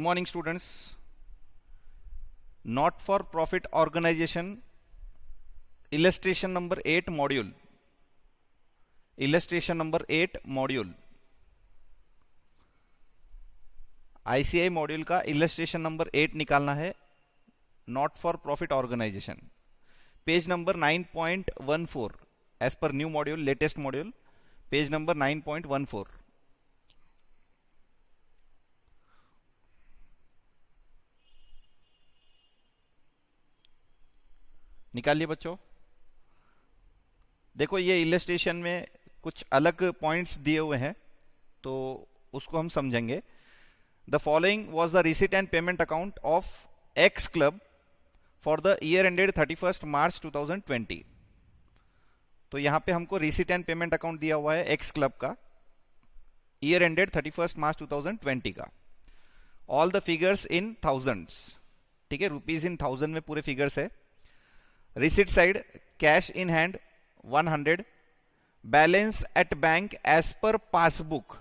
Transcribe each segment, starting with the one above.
morning students. Not for profit organization illustration number 8 module. Illustration number 8 module. ICI module का illustration number 8 निकालना है. Not for profit organisation, page number 9.14 as per new module, latest module, page number 9.14. निकालिए बच्चों. देखो ये illustration में कुछ अलग पॉइंट्स दिए हुए हैं तो उसको हम समझेंगे. The following was the receipt and payment account of x club for the year ended 31 March 2020. तो यहां पे हमको रिसीट एंड पेमेंट अकाउंट दिया हुआ है एक्स क्लब का, ईयर एंडेड 31 मार्च 2020 का. All the figures in thousands, ठीक है, रुपीज इन थाउजेंड में पूरे फिगर्स है. Receipt side cash in hand 100, balance at bank as per passbook.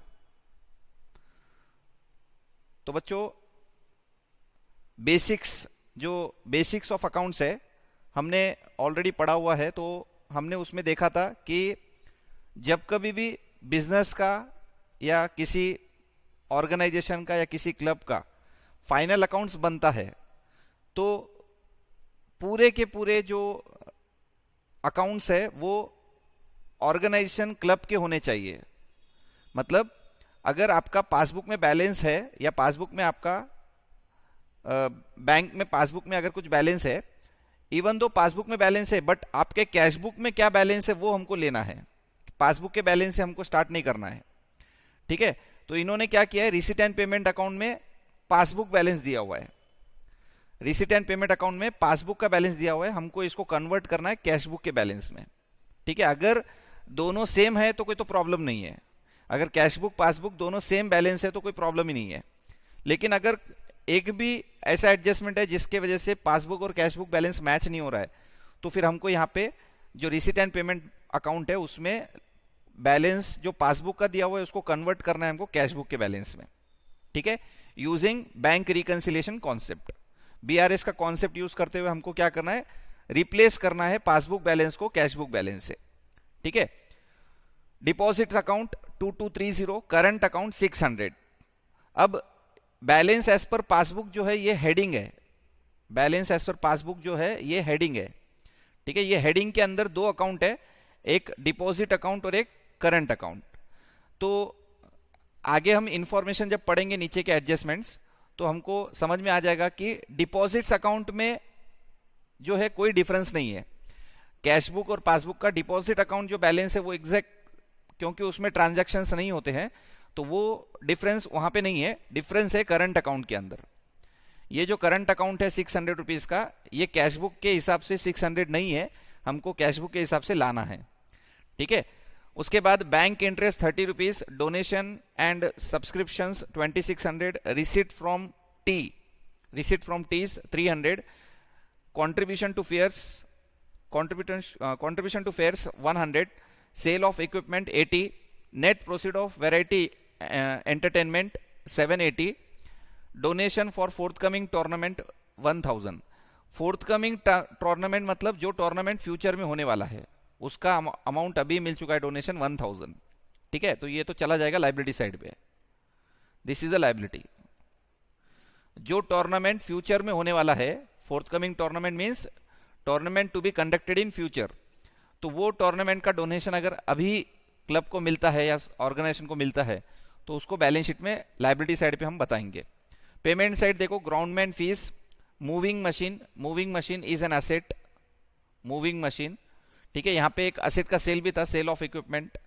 तो बच्चों बेसिक्स ऑफ अकाउंट्स है, हमने ऑलरेडी पढ़ा हुआ है. तो हमने उसमें देखा था कि जब कभी भी बिजनेस का या किसी ऑर्गेनाइजेशन का या किसी क्लब का फाइनल अकाउंट्स बनता है तो पूरे के पूरे जो अकाउंट्स है वो ऑर्गेनाइजेशन क्लब के होने चाहिए. मतलब अगर आपका पासबुक में बैलेंस है या पासबुक में आपका बैंक में पासबुक में अगर कुछ बैलेंस है, इवन दो पासबुक में बैलेंस है, बट आपके कैशबुक में क्या बैलेंस है वो हमको लेना है. पासबुक के बैलेंस से हमको स्टार्ट नहीं करना है, ठीक है. तो इन्होंने क्या किया है, रिसीट एंड पेमेंट अकाउंट में पासबुक बैलेंस दिया हुआ है. रिसीट एंड पेमेंट अकाउंट में पासबुक का बैलेंस दिया हुआ है, हमको इसको कन्वर्ट करना है कैशबुक के बैलेंस में, ठीक है. अगर दोनों सेम है तो कोई तो प्रॉब्लम नहीं है. अगर कैशबुक पासबुक दोनों सेम बैलेंस है तो कोई प्रॉब्लम ही नहीं है. लेकिन अगर एक भी ऐसा एडजस्टमेंट है जिसके वजह से पासबुक और कैशबुक बैलेंस मैच नहीं हो रहा है तो फिर हमको यहाँ पे जो रिसीट एंड पेमेंट अकाउंट है उसमें बैलेंस जो पासबुक का दिया हुआ है उसको कन्वर्ट करना है हमको कैशबुक के बैलेंस में, ठीक है, using bank reconciliation concept. BRS का कॉन्सेप्ट यूज करते हुए हमको क्या करना है, रिप्लेस करना है पासबुक बैलेंस को कैशबुक बैलेंस से, ठीक है. Deposit account 2230, current account 600. अब बैलेंस एज पर पासबुक जो है ये हेडिंग है, बैलेंस एज पर पासबुक जो है ये हेडिंग है, ठीक है. ये हेडिंग के अंदर दो अकाउंट है, एक डिपॉजिट अकाउंट और एक करंट अकाउंट. तो आगे हम इंफॉर्मेशन जब पढ़ेंगे नीचे के एडजस्टमेंट्स तो हमको समझ में आ जाएगा कि डिपॉजिट्स अकाउंट में जो है कोई डिफरेंस नहीं है. कैशबुक और पासबुक का डिपॉजिट अकाउंट जो बैलेंस है वो एग्जैक्ट, क्योंकि उसमें ट्रांजैक्शंस नहीं होते हैं तो वो डिफरेंस वहां पे नहीं है. डिफरेंस है करंट अकाउंट के अंदर. ये जो करंट अकाउंट है 600 रुपीज का, ये कैशबुक के हिसाब से 600 नहीं है, हमको कैशबुक के हिसाब से लाना है, ठीक है. उसके बाद bank interest 30 rupees, donation and subscription 2600, receipt from teas 300, contribution to fairs 100, sale of equipment 80, net proceed of variety entertainment 780, donation for forthcoming tournament 1000. forthcoming tournament मतलब जो टूर्नामेंट फ्यूचर में होने वाला है उसका अमाउंट अभी मिल चुका है, डोनेशन 1000, ठीक है. तो ये तो चला जाएगा लाइबिलिटी साइड पे. This is a liability. जो टूर्नामेंट फ्यूचर में होने वाला है, forthcoming tournament means tournament to be conducted in future, तो वो टूर्नामेंट का डोनेशन अगर अभी क्लब को मिलता है या ऑर्गेनाइजेशन को मिलता है तो उसको बैलेंस शीट में लाइबिलिटी साइड पे हम बताएंगे. पेमेंट साइड देखो, groundman fees, moving machine is an asset, moving machine, ठीक है. यहाँ पे एक असेट का सेल भी था, सेल ऑफ इक्विपमेंट,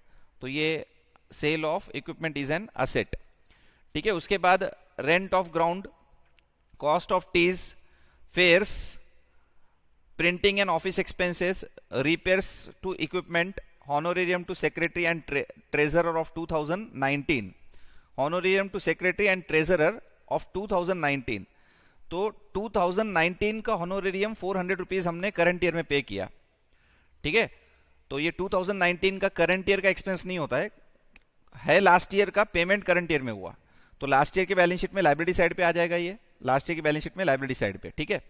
तो ये sale of equipment is an asset, ठीक है. उसके बाद rent of ground, cost of teas, fares, printing and office expenses, repairs to equipment, honorarium to secretary and treasurer of 2019, honorarium to secretary and treasurer of 2019. तो 2019 का honorarium 400 rupees हमने current year में पे किया, ठीक है. तो ये 2019 का करंट ईयर का एक्सपेंस नहीं होता है लास्ट ईयर का पेमेंट करंट ईयर में हुआ. तो लास्ट ईयर के बैलेंस शीट में लाइबिलिटी साइड पे आ जाएगा, ये लास्ट ईयर की बैलेंस शीट में लाइबिलिटी साइड पे, ठीक है।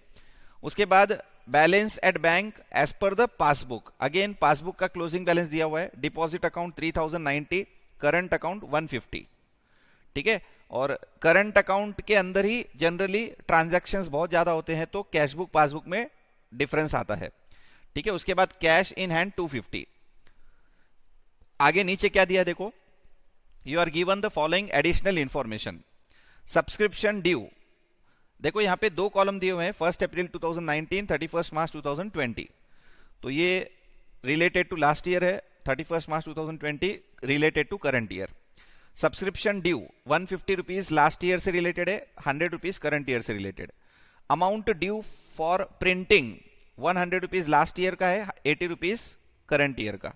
उसके बाद balance at bank as per the passbook, again passbook का क्लोजिंग बैलेंस दिया हुआ है, डिपॉजिट अकाउंट 3090, करंट अकाउंट 150, ठीक है। और करंट अकाउंट के अंदर ही जनरली ट्रांजैक्शंस बहुत ज्यादा होते हैं, तो कैश बुक पासबुक में डिफरेंस आता है, ठीक है। उसके बाद कैश इन हैंड 250। आगे नीचे क्या दिया देखो, you are given the following additional information. Subscription due, देखो यहां पे दो कॉलम दिए हुए हैं, 1 अप्रैल 2019, 31 मार्च 2020। तो ये रिलेटेड टू लास्ट ईयर है, 31 March 2020 related to current year. Subscription due 150 rupees last year से रिलेटेड है, 100 रुपीज करंट ईयर से related. Amount due for printing 100 rupees last year का है, 80 रुपीज करंट ईयर का।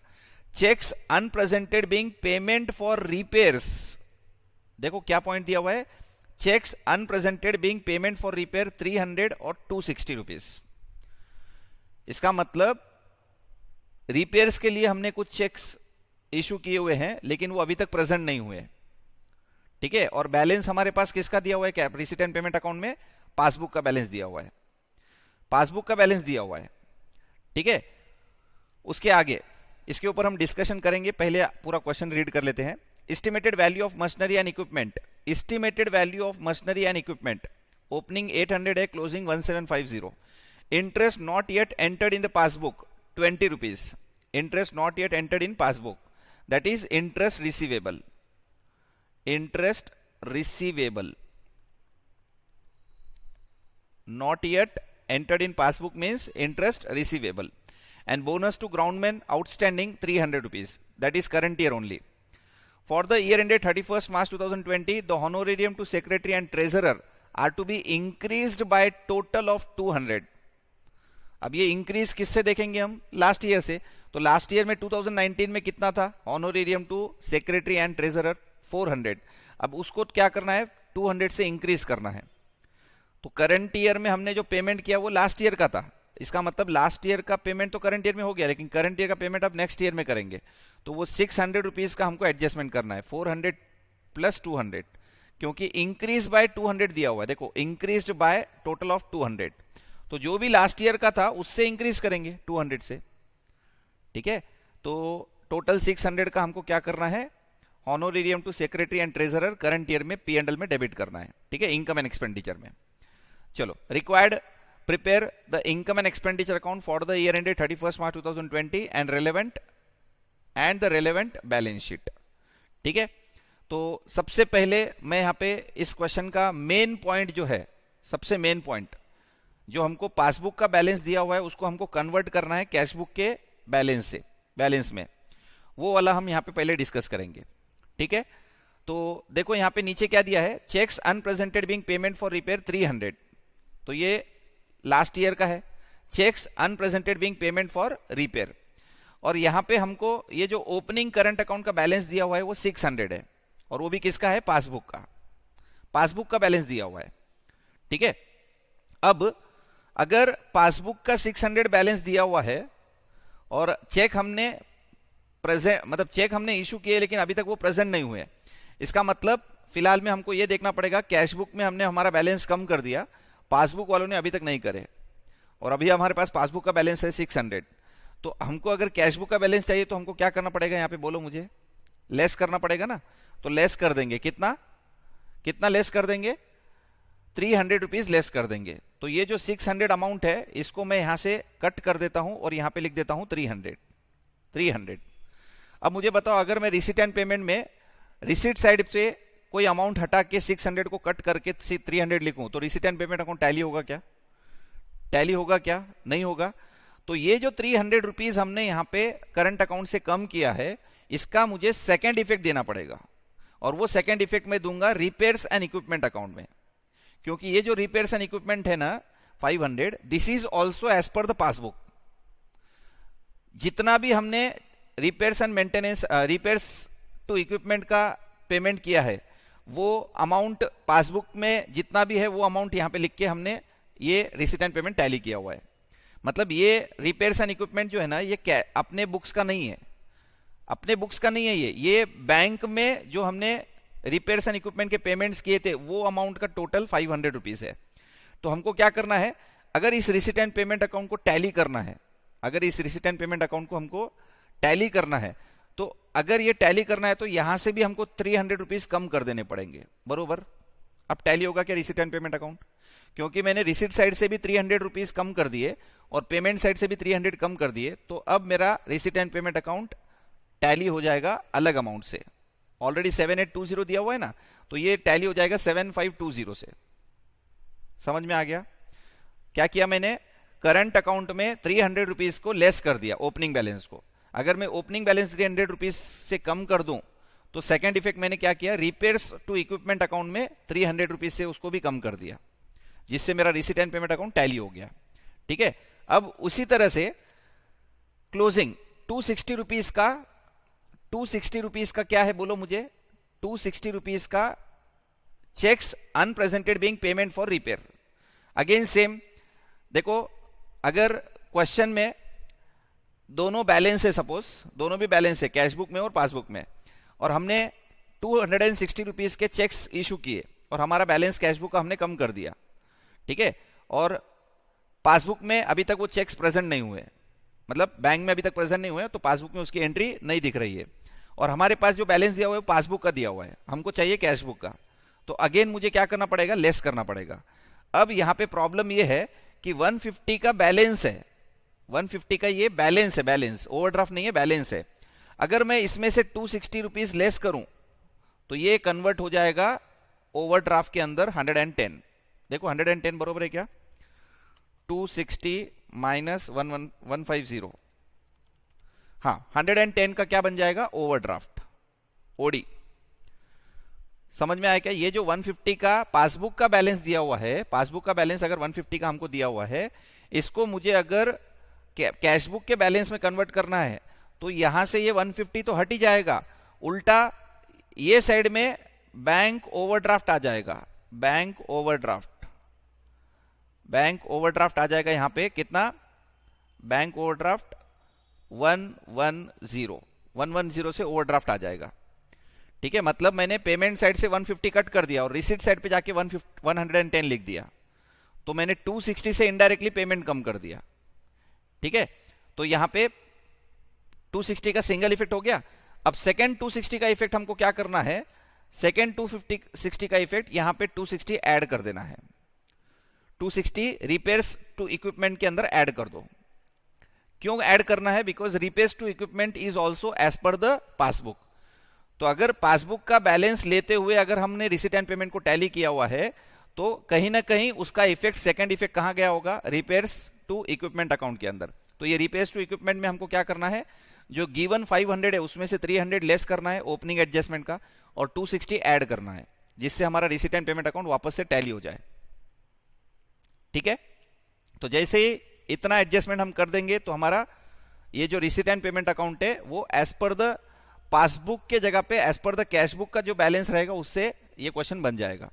Cheques unpresented being payment for repairs, देखो क्या point दिया हुआ है, cheques unpresented being payment for repair 300 और 260 रुपीज। इसका मतलब रिपेयर्स के लिए हमने कुछ चेक्स इशू किए हुए हैं, लेकिन वो अभी तक प्रेजेंट नहीं हुए, ठीक है। और बैलेंस हमारे पास किसका दिया हुआ है, क्या रिसीट एंड पेमेंट अकाउंट में पासबुक का बैलेंस दिया हुआ है, पासबुक का बैलेंस दिया हुआ है, ठीक है। उसके आगे इसके ऊपर हम डिस्कशन करेंगे, पहले पूरा क्वेश्चन रीड कर लेते हैं। Estimated value of machinery and equipment, estimated value of machinery and equipment, opening 800 है, closing 1750। Interest not yet entered in the passbook 20 rupees, interest not yet entered in passbook, that is interest receivable, interest receivable, not yet entered in passbook means interest receivable. And bonus to groundman outstanding 300 rupees, that is current year only. For the year ended 31st March 2020, the honorarium to secretary and treasurer are to be increased by total of 200. अब ये increase किससे देखेंगे हम, last year से। तो last year में 2019 में कितना था honorarium to secretary and treasurer, 400। अब उसको क्या करना है, 200 से इंक्रीज करना है। तो करंट ईयर में हमने जो पेमेंट किया वो लास्ट ईयर का था, इसका मतलब लास्ट ईयर का पेमेंट तो करंट ईयर में हो गया, लेकिन करंट ईयर का पेमेंट अब नेक्स्ट ईयर में करेंगे। तो वो 600 रुपीज का हमको एडजस्टमेंट करना है, 400 प्लस 200, क्योंकि इंक्रीज बाय 200 दिया हुआ है। देखो इंक्रीज बाय टोटल ऑफ 200, तो जो भी लास्ट ईयर का था उससे इंक्रीज करेंगे 200 से, ठीक है। तो टोटल 600 का हमको क्या करना है, honorarium to secretary and treasurer current year में P&L में डेबिट करना है, ठीक है, इनकम एंड एक्सपेंडिचर में। चलो, required prepare the income and expenditure account for the year ended 31 March 2020 and the relevant balance sheet, ठीक है। तो सबसे पहले मैं यहां पे इस क्वेश्चन का मेन पॉइंट जो है, सबसे मेन पॉइंट जो हमको पासबुक का बैलेंस दिया हुआ है उसको हमको कन्वर्ट करना है कैश बुक के बैलेंस से, बैलेंस में, वो वाला हम यहां पे पहले डिस्कस करेंगे, ठीक है। तो देखो यहां पे नीचे क्या दिया है, cheques unpresented being payment for repair 300, तो ये लास्ट ईयर का है। Cheques unpresented being payment for repair, और यहां पे हमको ये जो ओपनिंग करंट अकाउंट का बैलेंस दिया हुआ है वो 600 है, और वो भी किसका है, पासबुक का, पासबुक का बैलेंस दिया हुआ है, ठीक है। अब अगर पासबुक का 600 बैलेंस दिया हुआ है और चेक हमने प्रेजेंट, मतलब चेक हमने इशू किए लेकिन अभी तक वो प्रेजेंट नहीं हुए, इसका मतलब फिलहाल में हमको ये देखना पड़ेगा कैश बुक में हमने हमारा बैलेंस कम कर दिया, पासबुक वालों ने अभी तक नहीं करे, और अभी हमारे पास पासबुक का बैलेंस है 600। तो हमको अगर कैश बुक का बैलेंस चाहिए तो हमको क्या करना पड़ेगा, यहाँ पे बोलो मुझे, लेस करना पड़ेगा ना। तो लेस कर देंगे, कितना कितना लेस कर देंगे, 300 रुपीज लेस कर देंगे। तो ये जो 600 अमाउंट है इसको मैं यहां से कट कर देता हूं और यहां पे लिख देता हूं 300। अब मुझे बताओ, अगर मैं रिसीट एंड पेमेंट में रिसीट साइड से कोई अमाउंट हटा के 600 को कट करके 300 लिखूं तो receipt and payment account tally होगा क्या, टैली होगा क्या, नहीं होगा। तो ये जो 300 रुपीज हमने यहां पे करंट अकाउंट से कम किया है, इसका मुझे सेकेंड इफेक्ट देना पड़ेगा, और वो सेकेंड इफेक्ट मैं दूंगा रिपेयर्स एंड इक्विपमेंट अकाउंट में, क्योंकि ये जो रिपेयर्स एंड इक्विपमेंट है ना 500, this is also as per the passbook. जितना भी हमने repairs and maintenance, repairs to equipment का पेमेंट किया है, वो अमाउंट पासबुक में जितना भी है वो अमाउंट यहां पे लिख के हमने ये रिसीट एंड पेमेंट टैली किया हुआ है। मतलब ये रिपेयर्स एंड इक्विपमेंट जो है ना, ये अपने बुक्स का नहीं है, अपने बुक्स का नहीं है, ये बैंक में जो हमने रिपेयर्स एंड इक्विपमेंट के पेमेंट्स किए थे वो अमाउंट का टोटल 500 रुपीज है। तो हमको क्या करना है, अगर इस रिसीट एंड पेमेंट अकाउंट को टैली करना है, अगर इस रिसीट एंड पेमेंट अकाउंट को हमको टैली करना है, तो अगर ये टैली करना है तो यहां से भी हमको 300 रुपीज कम कर देने पड़ेंगे, बरोबर। अब टैली होगा क्या रिसीट एंड पेमेंट अकाउंट, क्योंकि मैंने रिसीट साइड से भी 300 रुपीज कम कर दिए और पेमेंट साइड से भी 300 कम कर दिए, तो अब मेरा receipt and payment account tally हो जाएगा अलग अमाउंट से। ऑलरेडी 7820 दिया हुआ है ना, तो ये टैली हो जाएगा 7520 से। समझ में आ गया? क्या किया मैंने, करंट अकाउंट में 300 रुपीज को लेस कर दिया ओपनिंग बैलेंस को। अगर मैं ओपनिंग बैलेंस 300 रुपीज से कम कर दूं तो सेकंड इफेक्ट मैंने क्या किया, रिपेयर्स टू इक्विपमेंट अकाउंट में 300 रुपीज से उसको भी कम कर दिया, जिससे मेरा receipt and payment account tally हो गया। ठीक है, अब उसी तरह से क्लोजिंग 260 रुपीज का, 260 रुपीज का क्या है बोलो मुझे, 260 रुपीज का cheques unpresented being payment for repair. Again same, देखो अगर क्वेश्चन में दोनों बैलेंस है, सपोज दोनों भी बैलेंस है कैशबुक में और पासबुक में, और हमने 260 रुपीज के चेक्स इशू किए और हमारा बैलेंस कैशबुक का हमने कम कर दिया, ठीक है, और पासबुक में अभी तक वो चेक्स प्रेजेंट नहीं हुए, मतलब बैंक में अभी तक प्रेजेंट नहीं हुए, तो पासबुक में उसकी एंट्री नहीं दिख रही है, और हमारे पास जो बैलेंस दिया हुआ है वो पासबुक का दिया हुआ है, हमको चाहिए कैशबुक का, तो अगेन मुझे क्या करना पड़ेगा, लेस करना पड़ेगा। अब यहां पे प्रॉब्लम ये है कि 150 का बैलेंस है, 150 का ये बैलेंस है, बैलेंस ओवरड्राफ्ट नहीं है, बैलेंस है। अगर मैं इसमें से 260 रुपीज लेस करूं तो ये कन्वर्ट हो जाएगा ओवरड्राफ्ट के अंदर 110। देखो 110 बरोबर है क्या, 260 माइनस 150, हाँ 110 का क्या बन जाएगा, ओवरड्राफ्ट, ओडी। समझ में आया क्या? ये जो 150 का पासबुक का बैलेंस दिया हुआ है, पासबुक का बैलेंस अगर 150 का हमको दिया हुआ है, इसको मुझे अगर कैशबुक के बैलेंस में कन्वर्ट करना है तो यहां से ये 150 तो हट ही जाएगा, उल्टा ये साइड में बैंक ओवरड्राफ्ट आ जाएगा, बैंक ओवरड्राफ्ट, बैंक ओवरड्राफ्ट आ जाएगा यहां पे कितना, बैंक ओवरड्राफ्ट 110 से ओवरड्राफ्ट आ जाएगा। ठीक है, मतलब मैंने पेमेंट साइड से 150 कट कर दिया और रिसीट साइड पे जाके 110 लिख दिया, तो मैंने 260 से इनडायरेक्टली पेमेंट कम कर दिया। ठीक है, तो यहां पे 260 का सिंगल इफेक्ट हो गया। अब सेकंड 260 का इफेक्ट हमको क्या करना है, सेकंड 260 का इफेक्ट यहां पे 260 ऐड कर देना है, 260 रिपेयर्स टू इक्विपमेंट के अंदर ऐड कर दो। क्यों ऐड करना है, because repairs to equipment is also as per the passbook. तो अगर पासबुक का बैलेंस लेते हुए अगर हमने रिसीट एंड पेमेंट को टैली किया हुआ है तो कहीं ना कहीं उसका इफेक्ट, सेकंड इफेक्ट कहां गया होगा, रिपेयर्स टू इक्विपमेंट अकाउंट के अंदर। तो ये रिपेयर्स टू इक्विपमेंट में हमको क्या करना है, जो गिवन 500 है उसमें से 300 लेस करना है ओपनिंग एडजस्टमेंट का, और 260 ऐड करना है, जिससे हमारा रिसीट एंड पेमेंट अकाउंट वापस से टैली हो जाए। ठीक है, तो जैसे ही इतना एडजस्टमेंट हम कर देंगे तो हमारा ये जो रिसीट एंड पेमेंट अकाउंट है वो एज पर द पासबुक के जगह पे एज पर द कैशबुक का जो बैलेंस रहेगा उससे ये क्वेश्चन बन जाएगा।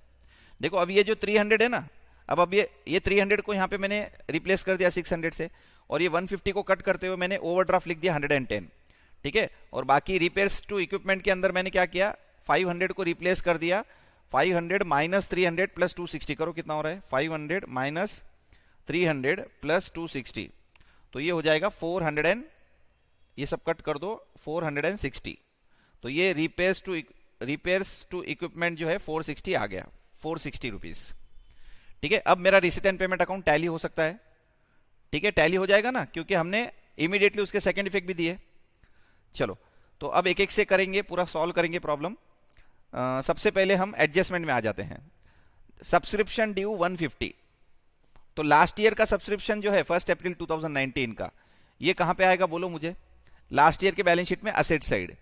देखो अब ये जो 300 है ना, अब ये 300 को यहाँ पे मैंने रिप्लेस कर दिया 600 से, और ये 150 को कट करते हुए मैंने ओवरड्राफ्ट लिख दिया 110। ठीक है, और बाकी रिपेयर्स टू इक्विपमेंट के अंदर मैंने क्या किया, 500 को रिप्लेस कर दिया, 500 माइनस 300 प्लस 260 करो, कितना हो रहा है, 500 माइनस 300 प्लस 260, तो ये हो जाएगा 400, ये सब कट कर दो, 460। तो ये रिपेयर्स टू इक्विपमेंट जो है 460 आ गया, 460 रुपीज। ठीक है, अब मेरा receipt and payment account tally हो सकता है। ठीक है, टैली हो जाएगा ना, क्योंकि हमने इमीडिएटली उसके सेकंड इफेक्ट भी दिए। चलो, तो अब एक एक से करेंगे, पूरा सॉल्व करेंगे प्रॉब्लम। सबसे पहले हम एडजस्टमेंट में आ जाते हैं। सब्सक्रिप्शन ड्यू 150, तो लास्ट ईयर का सब्सक्रिप्शन जो है 1 अप्रैल 2019 का, ये कहां पे आएगा बोलो मुझे, लास्ट ईयर के बैलेंस शीट में असेट साइड।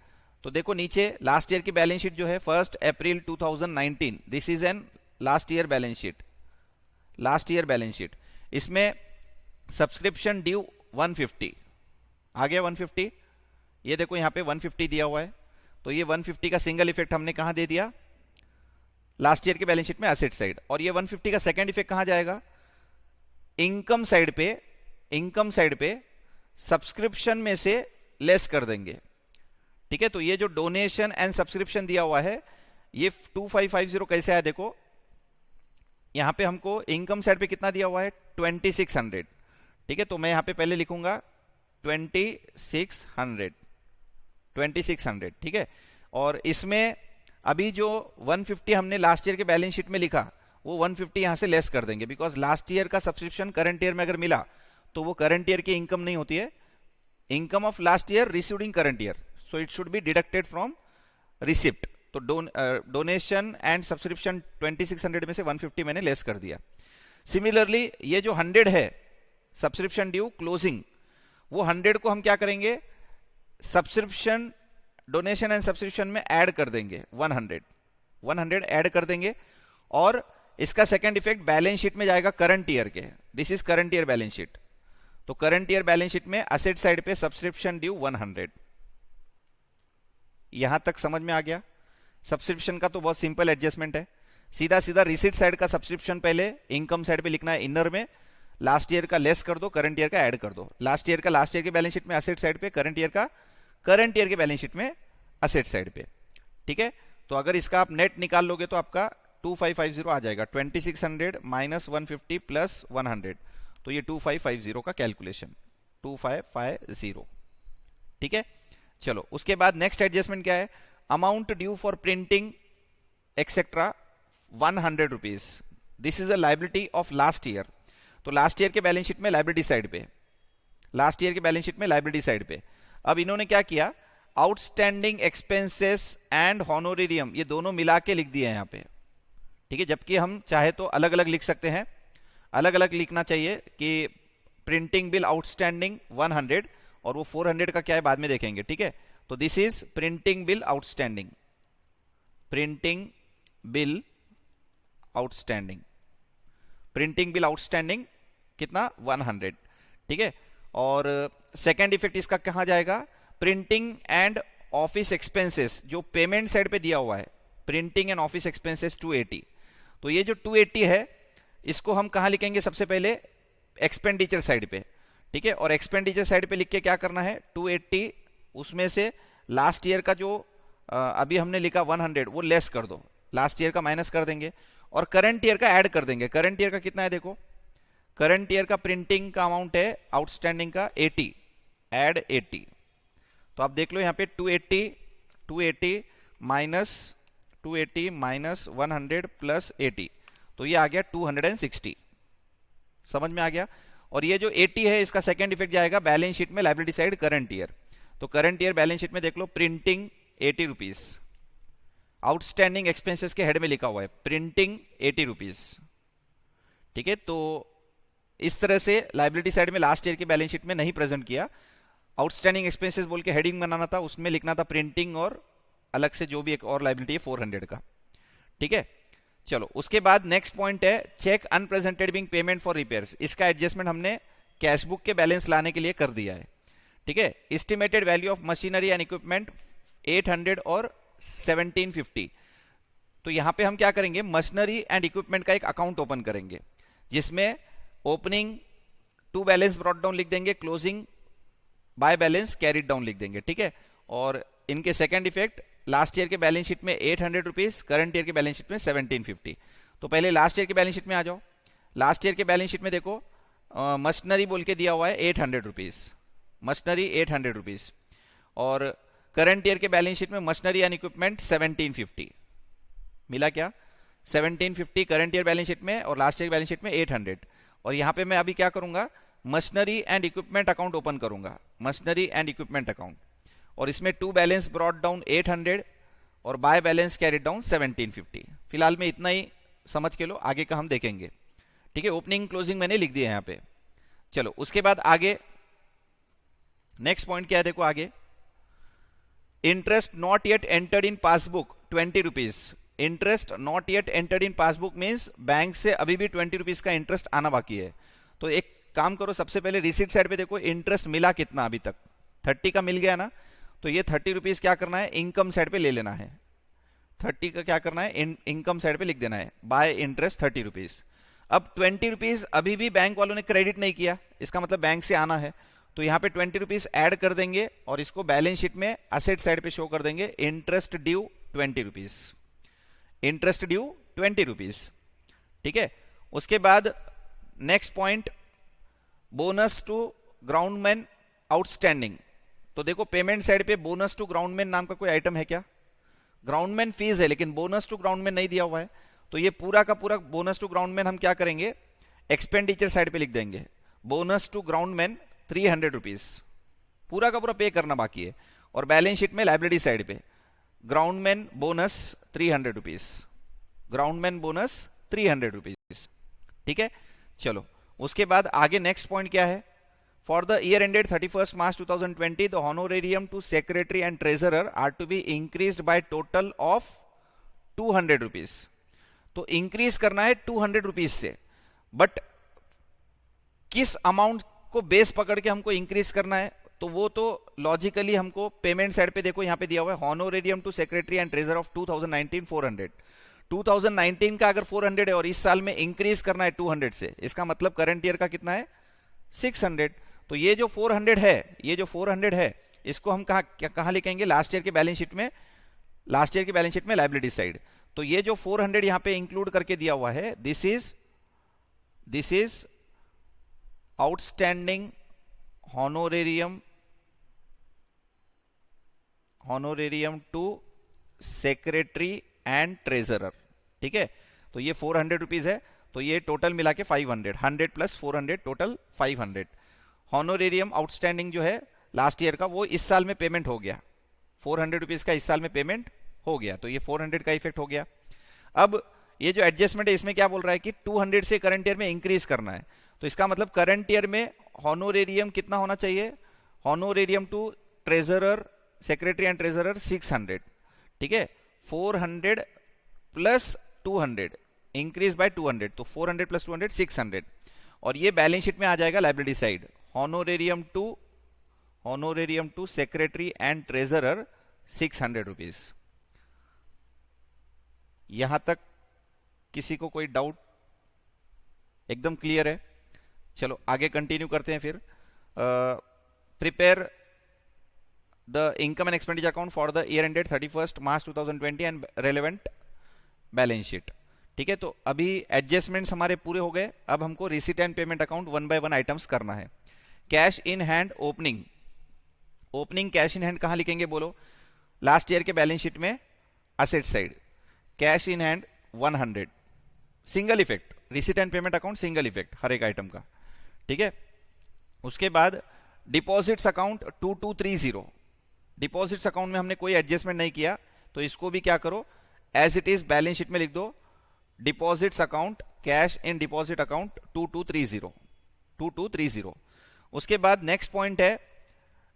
तो देखो नीचे लास्ट ईयर की बैलेंस शीट जो है 1 अप्रैल 2019, this is an last year balance sheet, last year balance sheet. इसमें सब्सक्रिप्शन ड्यू 150 आ गया, 150, ये देखो यहां पे 150 दिया हुआ है, तो ये 150 का सिंगल इफेक्ट हमने कहां दे दिया, लास्ट ईयर के बैलेंस शीट में असेट साइड। और ये 150 का सेकंड इफेक्ट कहां जाएगा, इनकम साइड पे, इनकम साइड पे सब्सक्रिप्शन में से लेस कर देंगे। ठीक है, तो ये जो डोनेशन एंड सब्सक्रिप्शन दिया हुआ है ये 2550 कैसे आया देखो, यहाँ पे हमको इनकम साइड पे कितना दिया हुआ है 2600, ठीक है। तो मैं यहाँ पे पहले लिखूंगा 2600, 2600, ठीक है। और इसमें अभी जो 150 हमने लास्ट ईयर के बैलेंस शीट में लिखा, वो 150 यहाँ से लेस कर देंगे, बिकॉज लास्ट ईयर का सब्सक्रिप्शन करंट ईयर में अगर मिला तो वो करंट ईयर की इनकम नहीं होती है, income of last year received in current year, so it should be deducted from receipt. तो डोनेशन एंड सब्सक्रिप्शन 2600 में से 150 मैंने लेस कर दिया। सिमिलरली ये जो 100 है सब्सक्रिप्शन ड्यू क्लोजिंग, वो 100 को हम क्या करेंगे, सब्सक्रिप्शन डोनेशन एंड सब्सक्रिप्शन में ऐड कर देंगे, 100 ऐड कर देंगे। और इसका सेकंड इफेक्ट बैलेंस शीट में जाएगा करंट ईयर के, this is current year balance sheet. तो करंट ईयर बैलेंस शीट में असेट साइड पे सब्सक्रिप्शन ड्यू 100। यहां तक समझ में आ गया। सब्सक्रिप्शन का तो बहुत सिंपल एडजस्टमेंट है, सीधा सीधा रिसीट साइड का सब्सक्रिप्शन पहले इनकम साइड पे लिखना है इनर में, लास्ट ईयर का लेस कर दो, करंट ईयर का ऐड कर दो, लास्ट ईयर का लास्ट ईयर के बैलेंस शीट में असेट साइड पे, करंट ईयर का करंट ईयर के बैलेंस शीट में असेट साइड पे, ठीक है। तो अगर इसका आप नेट निकाल लोगे तो आपका 2550 आ जाएगा, 2600 माइनस 150 प्लस 100, तो ये 2550 का कैलकुलेशन 2550, ठीक है। चलो उसके बाद नेक्स्ट एडजस्टमेंट क्या है, amount due for printing etcetera 100 rupees, this is a liability of last year. तो लास्ट ईयर के बैलेंस शीट में लाइबिलिटी साइड पे, लास्ट ईयर के बैलेंस शीट में लाइबिलिटी साइड पे। अब इन्होंने क्या किया, आउटस्टैंडिंग एक्सपेंसेस एंड हॉनोरेरियम ये दोनों मिला के लिख दिए हैं यहाँ पे, ठीक है। जबकि हम चाहे तो अलग अलग लिख सकते हैं, अलग अलग लिखना चाहिए कि प्रिंटिंग बिल आउटस्टैंडिंग 100 और वो 400 का क्या है बाद में देखेंगे, ठीक है। तो this is printing bill outstanding, printing bill outstanding, printing bill outstanding कितना 100, ठीक है। और सेकेंड इफेक्ट इसका कहां जाएगा, प्रिंटिंग एंड ऑफिस एक्सपेंसेस जो पेमेंट साइड पे दिया हुआ है, प्रिंटिंग एंड ऑफिस एक्सपेंसेस 280। तो ये जो 280 है इसको हम कहां लिखेंगे, सबसे पहले एक्सपेंडिचर साइड पे, ठीक है। और एक्सपेंडिचर साइड पे लिख के क्या करना है, 280 उसमें से लास्ट ईयर का जो अभी हमने लिखा 100 वो लेस कर दो, लास्ट ईयर का माइनस कर देंगे और करंट ईयर का ऐड कर देंगे। करंट ईयर का कितना है देखो, करंट ईयर का प्रिंटिंग का अमाउंट है आउटस्टैंडिंग का 80, ऐड 80। तो आप देख लो यहाँ पे 280 माइनस 100 प्लस 80, तो ये आ गया 260, समझ में आ गया। और ये जो 80 है इसका सेकंड इफेक्ट जाएगा बैलेंस शीट में लायबिलिटी साइड करंट ईयर। तो करंट ईयर बैलेंस शीट में देख लो प्रिंटिंग 80 रुपीज, आउटस्टैंडिंग एक्सपेंसेस के हेड में लिखा हुआ है प्रिंटिंग 80 रुपीज, ठीक है। तो इस तरह से लायबिलिटी साइड में लास्ट ईयर की बैलेंस शीट में नहीं प्रेजेंट किया, आउटस्टैंडिंग एक्सपेंसेस बोल के हेडिंग बनाना था, उसमें लिखना था प्रिंटिंग और अलग से जो भी एक और लायबिलिटी है 400 का, ठीक है। चलो उसके बाद नेक्स्ट पॉइंट है cheque unpresented being payment for repairs. इसका एडजस्टमेंट हमने कैश बुक के बैलेंस लाने के लिए कर दिया है, ठीक है। Estimated value of machinery and equipment 800 और 1750। तो यहां पे हम क्या करेंगे, मशीनरी एंड इक्विपमेंट का एक अकाउंट ओपन करेंगे जिसमें opening to balance brought down लिख देंगे, closing by balance carried down लिख देंगे, ठीक है। और इनके सेकंड इफेक्ट लास्ट ईयर के बैलेंस शीट में 800 रुपीज, करंट ईयर के बैलेंस शीट में 1750। तो पहले लास्ट ईयर के बैलेंस शीट में आ जाओ। लास्ट ईयर के बैलेंस शीट में देखो मशीनरी बोल के दिया हुआ है 800 रुपीज, मशीनरी 800 रुपीज, और करंट ईयर के बैलेंस शीट में मशीनरी एंड इक्विपमेंट 1750 मिला क्या, 1750 करंट ईयर बैलेंस शीट में और लास्ट ईयर बैलेंस शीट में 800। और यहां पे मैं अभी क्या करूंगा, machinery and equipment account open करूंगा, मशीनरी एंड इक्विपमेंट अकाउंट, और इसमें टू बैलेंस ब्रॉट डाउन 800 और बाय बैलेंस कैरिड डाउन 1750। फिलहाल में इतना ही समझ के लो, आगे का हम देखेंगे, ठीक है। ओपनिंग क्लोजिंग मैंने लिख दिया यहाँ पे। चलो उसके बाद आगे नेक्स्ट पॉइंट क्या है देखो, आगे interest not yet entered in passbook 20 rupees. Interest not yet entered in passbook means bank से अभी भी 20 रुपीज का इंटरेस्ट आना बाकी है। तो एक काम करो, सबसे पहले रिसीट साइड पे देखो इंटरेस्ट मिला कितना अभी तक, 30 का मिल गया ना, तो ये 30 रुपीज क्या करना है, इनकम साइड पे ले लेना है। 30 का क्या करना है, इनकम साइड पे लिख देना है, बाय इंटरेस्ट 30 रुपीज। अब 20 रुपीज अभी भी बैंक वालों ने क्रेडिट नहीं किया, इसका मतलब बैंक से आना है, तो यहाँ पे 20 रुपीज ऐड कर देंगे और इसको बैलेंस शीट में असेट साइड पे शो कर देंगे, interest due 20 rupees. Interest due 20 rupees. ठीक है, उसके बाद next point, bonus to groundman outstanding. तो देखो पेमेंट साइड पे बोनस टू ग्राउंडमैन नाम का कोई आइटम है क्या? ग्राउंडमैन फीस है लेकिन बोनस टू ग्राउंडमैन नहीं दिया हुआ है, तो ये पूरा का पूरा बोनस टू ग्राउंडमैन हम क्या करेंगे, एक्सपेंडिचर साइड पे लिख देंगे। बोनस टू ग्राउंडमैन 300 रुपीज पूरा का पूरा पे करना बाकी है, और बैलेंस शीट में लाइबिलिटी साइड पे groundman bonus 300 rupees, groundman bonus 300 rupees. ठीक है, चलो उसके बाद आगे नेक्स्ट पॉइंट क्या है, for the year ended 31st March 2020 the honorarium to secretary and treasurer are to be increased by total of 200 rupees. तो इंक्रीज करना है 200 रुपीज से, बट किस अमाउंट को बेस पकड़ के हमको इंक्रीज करना है, तो वो तो लॉजिकली हमको पेमेंट साइड पे देखो यहां पे दिया हुआ है, honorarium to secretary and treasurer of 2019 400। 2019 का अगर 400 है और इस साल में इंक्रीज करना है 200 से, इसका मतलब करंट ईयर का कितना है 600। तो ये जो 400 है, ये जो 400 है इसको हम कहां लिखेंगे, लास्ट ईयर के बैलेंस शीट में, लास्ट ईयर की बैलेंस शीट में लाइबिलिटी साइड। तो ये जो 400 यहां पे इंक्लूड करके दिया हुआ है, this is outstanding honorarium to secretary and treasurer. ठीक है, तो ये 400 रुपीज है, तो ये टोटल मिला के 500, 100 प्लस 400 टोटल 500। हॉनोरेरियम आउटस्टैंडिंग जो है लास्ट ईयर का, वो इस साल में पेमेंट हो गया, 400 रुपीज का इस साल में पेमेंट हो गया, तो ये 400 का इफेक्ट हो गया। अब ये जो एडजस्टमेंट है इसमें क्या बोल रहा है कि 200 से करंट ईयर में इंक्रीज करना है, तो इसका मतलब करंट ईयर में हॉनोरेरियम कितना होना चाहिए, honorarium to treasurer, secretary and treasurer 600। ठीक है, 400 प्लस 200 इंक्रीज बाय 200, तो 400 प्लस 200 600, और ये बैलेंस शीट में आ जाएगा liability side, honorarium to secretary and treasurer 600 rupees. यहां तक किसी को कोई डाउट? एकदम क्लियर है। चलो आगे कंटिन्यू करते हैं फिर। Prepare the income and expenditure account for the year ended 31st March 2020 and relevant balance sheet. ठीक है, तो अभी एडजस्टमेंट्स हमारे पूरे हो गए, अब हमको receipt and payment account 1 by 1 items करना है। Cash in hand opening, cash in hand कहां लिखेंगे बोलो, लास्ट ईयर के बैलेंस शीट में asset side, cash in hand 100, single effect, receipt and payment account single effect हर एक आइटम का। ठीक है, उसके बाद डिपॉजिट्स अकाउंट 2230, डिपॉजिट्स अकाउंट में हमने कोई एडजस्टमेंट नहीं किया, तो इसको भी क्या करो, as it is balance sheet में लिख दो, deposits account cash in deposit account 2230। उसके बाद नेक्स्ट पॉइंट है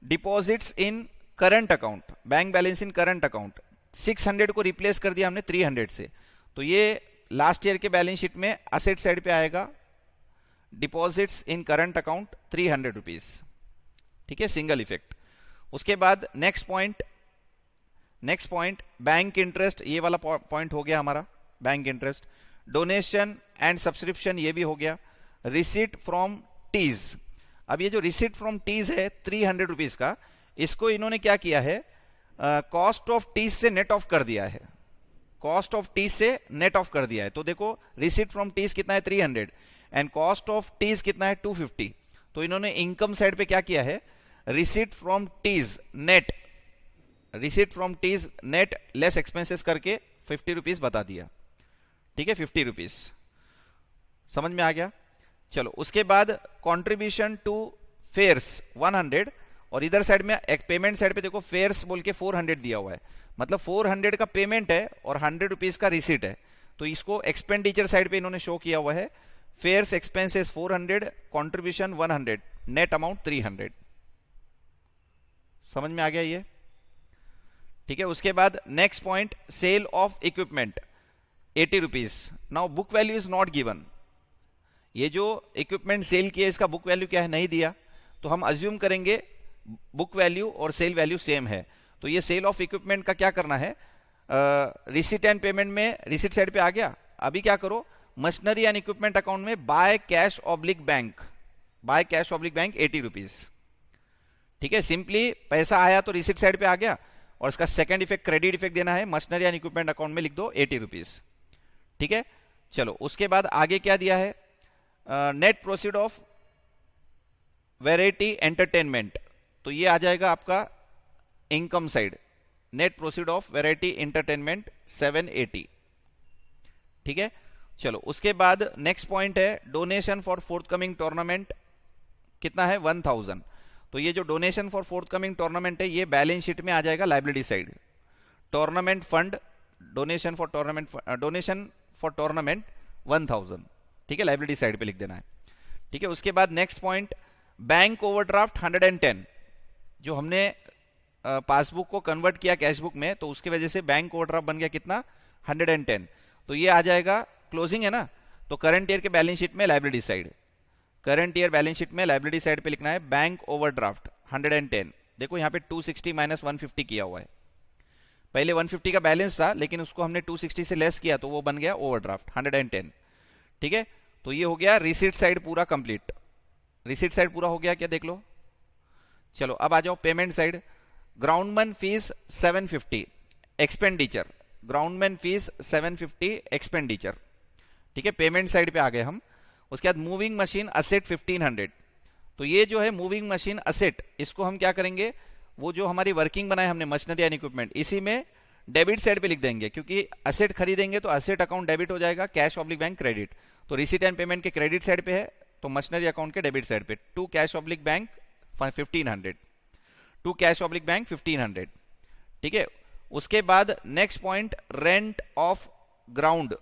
deposits in current account, bank balance in current account, 600 को रिप्लेस कर दिया हमने 300 से, तो ये लास्ट ईयर के बैलेंस शीट में असेट साइड पे आएगा, deposits in current account 300 rupees. ठीक है, सिंगल इफेक्ट। उसके बाद नेक्स्ट पॉइंट बैंक इंटरेस्ट, ये वाला पॉइंट हो गया हमारा, bank interest. Donation and subscription ये भी हो गया। रिसीट फ्रॉम टीज, अब ये जो रिसीट फ्रॉम टीज है 300 रुपीज का, इसको इन्होंने क्या किया है, कॉस्ट ऑफ टीज से नेट ऑफ कर दिया है, कॉस्ट ऑफ टीज से नेट ऑफ कर दिया है। तो देखो रिसीट फ्रॉम टीज कितना है 300 एंड कॉस्ट ऑफ टीज कितना है 250, तो इन्होंने इनकम साइड पे क्या किया है, receipt from teas net, receipt from teas net less expenses करके 50 रुपीज बता दिया। ठीक है, 50 रुपीज समझ में आ गया। चलो उसके बाद कंट्रीब्यूशन टू फेयर्स 100, और इधर साइड में एक पेमेंट साइड पे देखो फेयर्स बोल के 400 दिया हुआ है, मतलब 400 का पेमेंट है और 100 रुपीज का रिसीट है, तो इसको एक्सपेंडिचर साइड पे इन्होंने शो किया हुआ है, fairs expenses 400, contribution 100, net amount 300। समझ में आ गया ये? ठीक है, उसके बाद next point sale of equipment 80 rupees. Now book value is not given, ये जो इक्विपमेंट सेल किया इसका बुक वैल्यू क्या है नहीं दिया, तो हम अज्यूम करेंगे बुक वैल्यू और सेल वैल्यू सेम है, तो ये सेल ऑफ इक्विपमेंट का क्या करना है, रिसीट एंड पेमेंट में रिसीट साइड पे आ गया। अभी क्या करो, मशीनरी एंड इक्विपमेंट अकाउंट में by cash oblique bank, by cash oblique bank 80 rupees. ठीक है, सिंपली पैसा आया तो रिसीट साइड पे आ गया और इसका सेकंड इफेक्ट क्रेडिट इफेक्ट देना है, मशीनरी एंड इक्विपमेंट अकाउंट में लिख दो 80 रुपीज। ठीक है, चलो उसके बाद आगे क्या दिया है, net proceed of variety entertainment, तो ये आ जाएगा आपका income side, net proceed of variety entertainment 780। ठीक है, चलो उसके बाद नेक्स्ट पॉइंट है डोनेशन फॉर फोर्थकमिंग टूर्नामेंट, कितना है 1000। तो ये जो डोनेशन फॉर फोर्थकमिंग टूर्नामेंट है ये बैलेंस शीट में आ जाएगा liability side, tournament fund donation for tournament 1000। ठीक है, लाइबिलिटी साइड पे लिख देना है। ठीक है, उसके बाद नेक्स्ट पॉइंट बैंक ओवरड्राफ्ट 110, जो हमने पासबुक को कन्वर्ट किया कैशबुक में तो उसकी वजह से बैंक ओवरड्राफ्ट बन गया कितना 110, तो ये आ जाएगा क्लोजिंग है ना, तो करंट ईयर के बैलेंस शीट में liability side, current year balance sheet में लाइबिलिटी साइड पे लिखना है बैंक ओवरड्राफ्ट 110। देखो यहाँ पे 260 माइनस 150 किया हुआ है, पहले 150 का बैलेंस था लेकिन उसको हमने 260 से लेस किया तो वो बन गया ओवरड्राफ्ट 110। ठीक है, तो ये हो गया रिसीट साइड पूरा कंप्लीट, रिसीट साइड पूरा हो गया क्या देख लो। चलो अब आ जाओ payment side, groundman fees 750 expenditure, groundman fees 750 expenditure. ठीक है, पेमेंट साइड पे आ गए हम। उसके बाद मूविंग मशीन असेट 1500, तो ये जो है मूविंग मशीन असेट, इसको हम क्या करेंगे, वो जो हमारी वर्किंग बनाए हमने मशीनरी एंड इक्विपमेंट, इसी में डेबिट साइड पे लिख देंगे, क्योंकि असेट खरीदेंगे तो असेट अकाउंट डेबिट हो जाएगा, कैश ऑब्लिक बैंक क्रेडिट, तो रिसीट एंड पेमेंट के क्रेडिट साइड पे है तो मशीनरी अकाउंट के डेबिट साइड पे to cash oblique bank 1500, to cash oblique bank 1500। ठीक है, उसके बाद next point rent of ground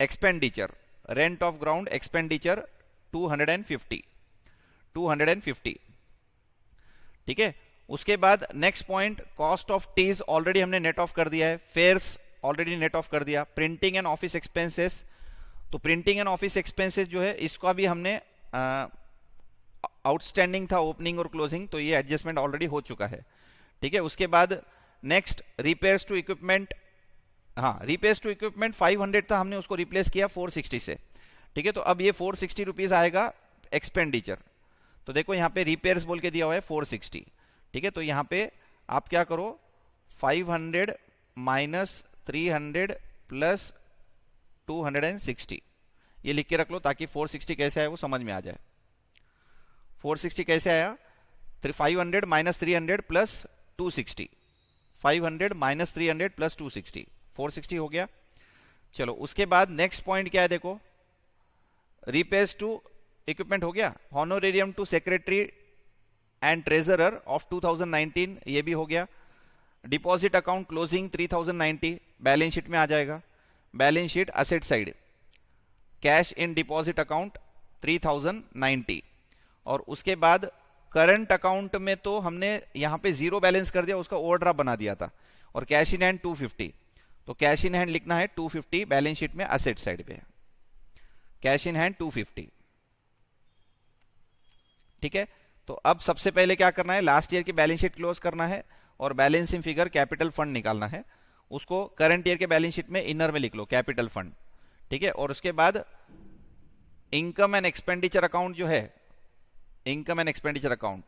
expenditure, rent of ground expenditure 250। ठीक है, उसके बाद next point cost of teas already हमने नेट ऑफ कर दिया है, फेयर्स ऑलरेडी नेट ऑफ कर दिया, प्रिंटिंग एंड ऑफिस एक्सपेंसेस, तो प्रिंटिंग एंड ऑफिस एक्सपेंसेस जो है इसका भी हमने आउटस्टैंडिंग था ओपनिंग और क्लोजिंग, तो ये एडजस्टमेंट ऑलरेडी हो चुका है। ठीक है, उसके बाद नेक्स्ट रिपेयर्स टू इक्विपमेंट, हाँ रिपेयर्स टू इक्विपमेंट 500 था, हमने उसको रिप्लेस किया 460 से। ठीक है, तो अब ये 460 रुपीज आएगा एक्सपेंडिचर, तो देखो यहाँ पे रिपेयर्स बोल के दिया हुआ है 460। ठीक है, तो यहाँ पे आप क्या करो 500 माइनस 300 प्लस 260, ये लिख के रख लो ताकि 460 कैसे आया वो समझ में आ जाए। 460 कैसे आया, 500 माइनस 300 प्लस 260, 500 माइनस 300 प्लस 260, 460 हो गया। चलो उसके बाद नेक्स्ट पॉइंट क्या है देखो, रिपेयर्स टू इक्विपमेंट हो गया, honorarium to secretary and treasurer of 2019 ये भी हो गया, deposit account closing 3090 balance sheet में आ जाएगा, balance sheet asset side cash in deposit account 3090, और उसके बाद करंट अकाउंट में तो हमने यहां पे जीरो बैलेंस कर दिया, उसका ओवरड्राफ्ट बना दिया था, और कैश इन हैंड 250, तो कैश इन हैंड लिखना है 250 बैलेंस शीट में असेट साइड पे, कैश इन हैंड 250। ठीक है, तो अब सबसे पहले क्या करना है, लास्ट ईयर की बैलेंस शीट क्लोज करना है और बैलेंसिंग फिगर कैपिटल फंड निकालना है, उसको करंट ईयर के बैलेंस शीट में इनर में लिख लो कैपिटल फंड। ठीक है, और उसके बाद इनकम एंड एक्सपेंडिचर अकाउंट जो है, इनकम एंड एक्सपेंडिचर अकाउंट,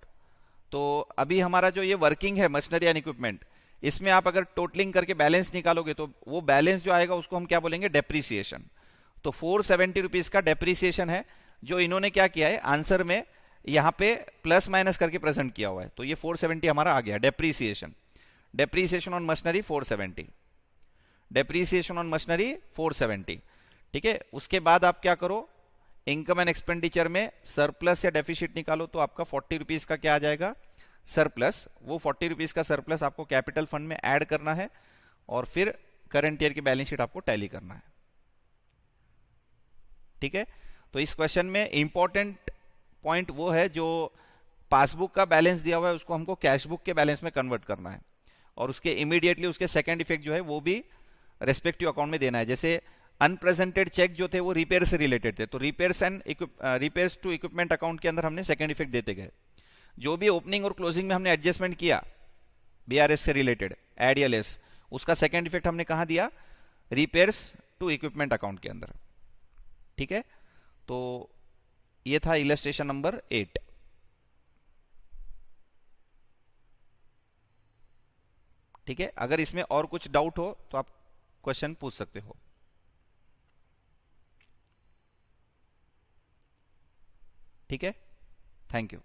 तो अभी हमारा जो ये वर्किंग है मशीनरी एंड इक्विपमेंट, इसमें आप अगर टोटलिंग करके बैलेंस निकालोगे तो वो बैलेंस जो आएगा उसको हम क्या बोलेंगे, डेप्रीसिएशन। तो 470 रुपीज का डेप्रीसिएशन है, जो इन्होंने क्या किया है आंसर में यहां पे प्लस माइनस करके प्रेजेंट किया हुआ है, तो ये 470 हमारा आ गया depreciation, depreciation on machinery 470, depreciation on machinery 470। ठीक है, उसके बाद आप क्या करो, इनकम एंड एक्सपेंडिचर में सरप्लस या डेफिसिट निकालो, तो आपका 40 रुपीज का क्या आ जाएगा, सरप्लस, वो 40 रुपीज का सरप्लस आपको कैपिटल फंड में ऐड करना है और फिर करंट ईयर की बैलेंस शीट आपको टैली करना है। ठीक है, तो इस क्वेश्चन में इंपॉर्टेंट पॉइंट वो है जो पासबुक का बैलेंस दिया हुआ है उसको हमको कैशबुक के बैलेंस में कन्वर्ट करना है, और उसके इमीडिएटली उसके सेकंड इफेक्ट जो है वो भी रेस्पेक्टिव अकाउंट में देना है। जैसे अनप्रेजेंटेड चेक जो थे वो रिपेयर से रिलेटेड थे, तो रिपेयर्स टू इक्विपमेंट अकाउंट के अंदर हमने सेकंड इफेक्ट देते गए। जो भी ओपनिंग और क्लोजिंग में हमने एडजस्टमेंट किया बीआरएस से रिलेटेड एडीएलएस, उसका सेकंड इफेक्ट हमने कहां दिया, रिपेयर्स टू इक्विपमेंट अकाउंट के अंदर। ठीक है, तो ये था इलस्ट्रेशन नंबर 8। ठीक है, अगर इसमें और कुछ डाउट हो तो आप क्वेश्चन पूछ सकते हो। ठीक है, थैंक यू।